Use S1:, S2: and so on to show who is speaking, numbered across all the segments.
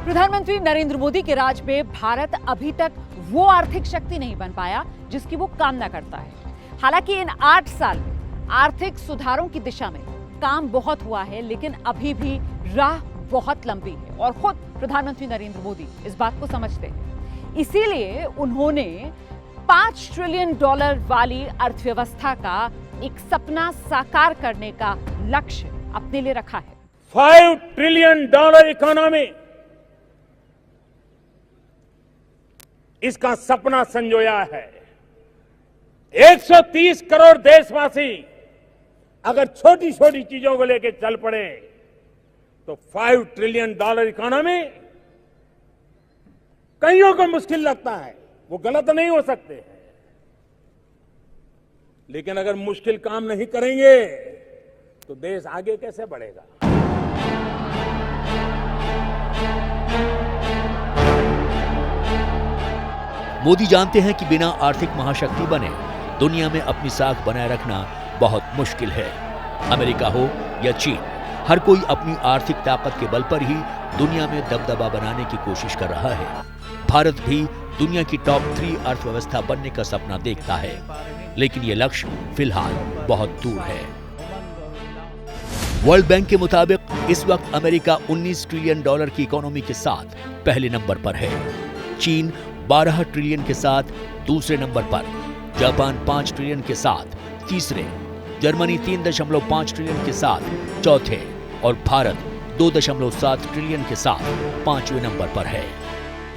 S1: प्रधानमंत्री नरेंद्र मोदी के राज में भारत अभी तक वो आर्थिक शक्ति नहीं बन पाया जिसकी वो कामना करता है। हालांकि इन 8 साल में आर्थिक सुधारों की दिशा में काम बहुत हुआ है, लेकिन अभी भी राह बहुत लंबी है और खुद प्रधानमंत्री नरेंद्र मोदी इस बात को समझते हैं। इसीलिए उन्होंने $5 ट्रिलियन वाली अर्थव्यवस्था का एक सपना साकार करने का लक्ष्य अपने लिए रखा है।
S2: $5 ट्रिलियन इकोनॉमी, इसका सपना संजोया है। 130 करोड़ देशवासी अगर छोटी छोटी चीजों को लेकर चल पड़े तो $5 ट्रिलियन इकोनॉमी कईयों को मुश्किल लगता है, वो गलत नहीं हो सकते हैं, लेकिन अगर मुश्किल काम नहीं करेंगे तो देश आगे कैसे बढ़ेगा।
S3: मोदी जानते हैं कि बिना आर्थिक महाशक्ति बने दुनिया में अपनी साख बनाए रखना बहुत मुश्किल है। अमेरिका हो या चीन, हर कोई अपनी आर्थिक ताकत के बल पर ही दुनिया में दबदबा बनाने की कोशिश कर रहा है। भारत भी दुनिया की टॉप 3 अर्थव्यवस्था बनने का सपना देखता है, लेकिन ये लक्ष्य फिलहाल बहुत दूर है। वर्ल्ड बैंक के मुताबिक इस वक्त अमेरिका $19 ट्रिलियन की इकोनॉमी के साथ पहले नंबर पर है। चीन 12 ट्रिलियन के साथ दूसरे नंबर पर, जापान 5 ट्रिलियन के साथ तीसरे, जर्मनी 3.5 ट्रिलियन के साथ चौथे और भारत 2.7 ट्रिलियन के साथ 5वें नंबर पर है।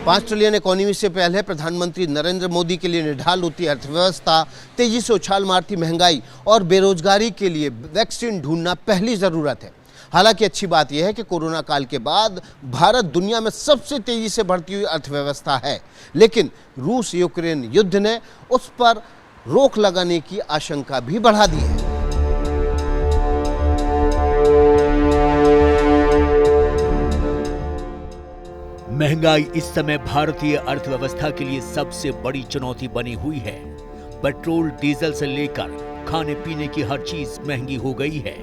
S4: 5 ट्रिलियन इकोनॉमी से पहले प्रधानमंत्री नरेंद्र मोदी के लिए निढाल होती अर्थव्यवस्था, तेजी से उछाल मारती महंगाई और बेरोजगारी के लिए वैक्सीन ढूंढना पहली जरूरत है। हालांकि अच्छी बात यह है कि कोरोना काल के बाद भारत दुनिया में सबसे तेजी से बढ़ती हुई अर्थव्यवस्था है, लेकिन रूस यूक्रेन युद्ध ने उस पर रोक लगाने की आशंका भी बढ़ा दी है।
S3: महंगाई इस समय भारतीय अर्थव्यवस्था के लिए सबसे बड़ी चुनौती बनी हुई है। पेट्रोल डीजल से लेकर खाने पीने की हर चीज महंगी हो गई है।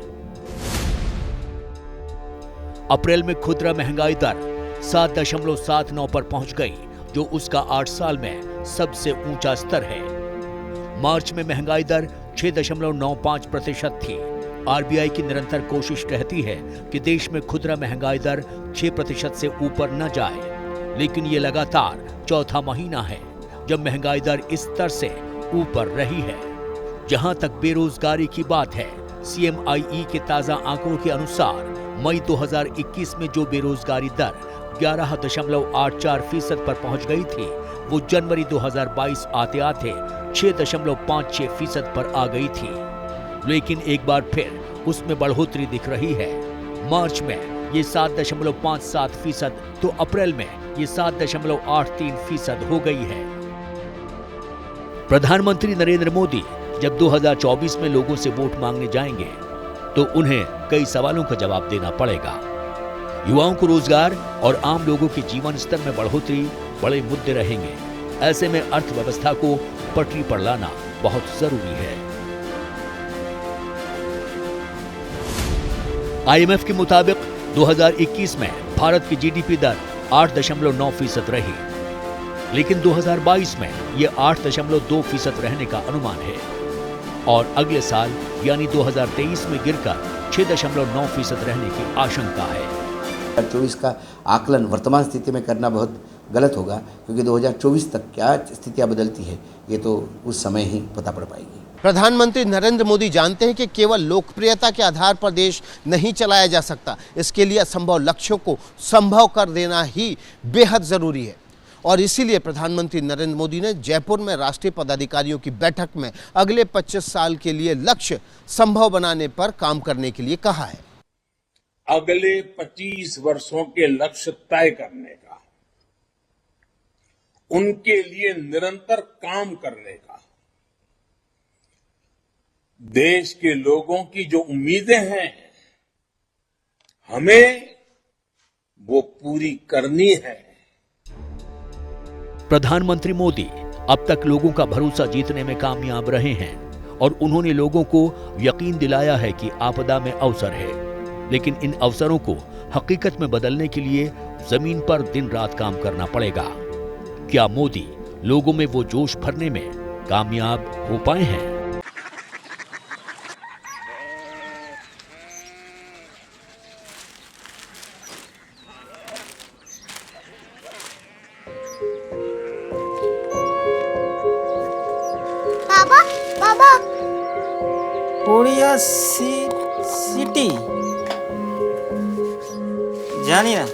S3: अप्रैल में खुदरा महंगाई दर 7.79 पर पहुंच गई, जो उसका 8 साल में सबसे ऊंचा स्तर है। मार्च में महंगाई दर 6.95% थी। आरबीआई की निरंतर कोशिश रहती है कि देश में खुदरा महंगाई दर 6% से ऊपर न जाए, लेकिन ये लगातार चौथा महीना है जब महंगाई दर इस स्तर से ऊपर रही है। जहां तक बेरोजगारी की बात है, CMIE के ताजा आंकड़ों के अनुसार मई 2021 में जो बेरोजगारी दर 11.84% पर पहुंच गई थी, वो जनवरी 2022 आते आते 6.56% पर आ गई थी। लेकिन एक बार फिर उसमें बढ़ोतरी दिख रही है। मार्च में ये 7.57%, तो अप्रैल में ये 7.83% हो गई है। प्रधानमंत्री नरेंद्र मोदी जब 2024 में लोगों से वोट मांगने जाएंगे तो उन्हें कई सवालों का जवाब देना पड़ेगा। युवाओं को रोजगार और आम लोगों के जीवन स्तर में बढ़ोतरी बड़े मुद्दे रहेंगे। ऐसे में अर्थव्यवस्था को पटरी पर लाना बहुत जरूरी है। IMF के मुताबिक 2021 में भारत की GDP दर 8.9% रही, लेकिन 2022 में यह 8.2% रहने का अनुमान है और अगले साल यानी 2023 में गिरकर 6.9% रहने की आशंका है।
S5: 2024 का आकलन वर्तमान स्थिति में करना बहुत गलत होगा, क्योंकि 2024 तक क्या स्थितियां बदलती है ये तो उस समय ही पता पड़ पाएगी।
S4: प्रधानमंत्री नरेंद्र मोदी जानते हैं कि केवल लोकप्रियता के आधार पर देश नहीं चलाया जा सकता। इसके लिए असंभव लक्ष्यों को संभव कर देना ही बेहद जरूरी है और इसीलिए प्रधानमंत्री नरेंद्र मोदी ने जयपुर में राष्ट्रीय पदाधिकारियों की बैठक में अगले 25 साल के लिए लक्ष्य संभव बनाने पर काम करने के लिए कहा है।
S2: अगले 25 वर्षों के लक्ष्य तय करने का, उनके लिए निरंतर काम करने का, देश के लोगों की जो उम्मीदें हैं हमें वो पूरी करनी है।
S3: प्रधानमंत्री मोदी अब तक लोगों का भरोसा जीतने में कामयाब रहे हैं और उन्होंने लोगों को यकीन दिलाया है कि आपदा में अवसर है, लेकिन इन अवसरों को हकीकत में बदलने के लिए जमीन पर दिन रात काम करना पड़ेगा। क्या मोदी लोगों में वो जोश भरने में कामयाब हो पाए हैं?
S6: बाबा बाबा
S7: कोरिया सिटी जानी ना।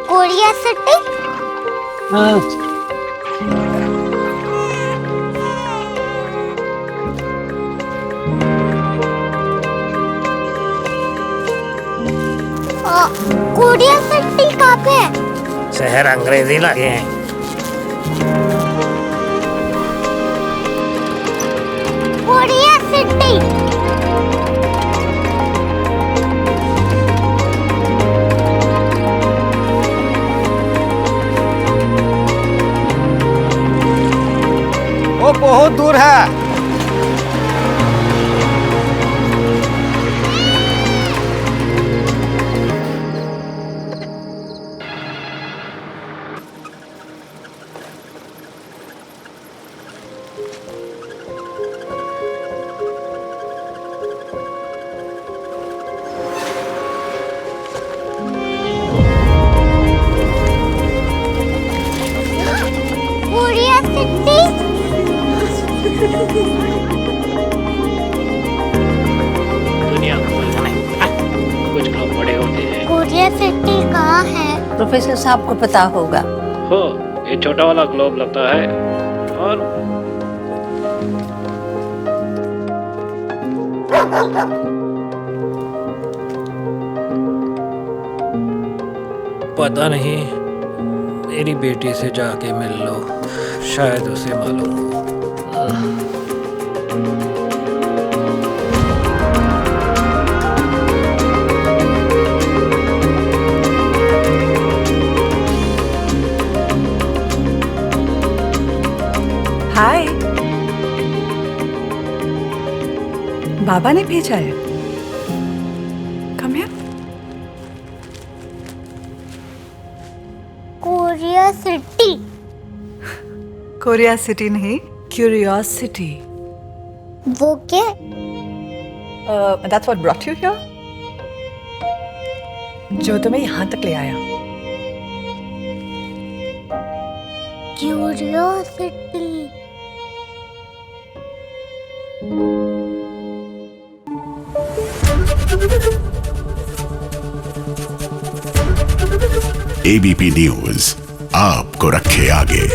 S6: कोरिया सिटी कोरिया सिटी कहाँ पे है?
S7: शहर अंग्रेजी लगे हैं।
S6: कोरिया सिटी
S7: वो बहुत दूर है।
S6: कोरिया सिटी
S8: दुनिया को कुछ लोग बड़े होते हैं।
S6: कोरिया सिटी कहाँ है?
S9: प्रोफेसर साहब को पता होगा।
S8: हो ये छोटा वाला ग्लोब लगता है और पता नहीं, मेरी बेटी से जाके मिल लो, शायद उसे मालूम हो।
S9: हाय, बाबा ने भेजा है। Come here.
S6: Korea city
S9: Korea city नहीं, क्यूरियोसिटी।
S6: वो क्या?
S9: That's what brought you here. जो तुम्हें यहाँ तक ले आया।
S6: क्यूरियोसिटी
S10: एबीपी न्यूज आपको रखे आगे।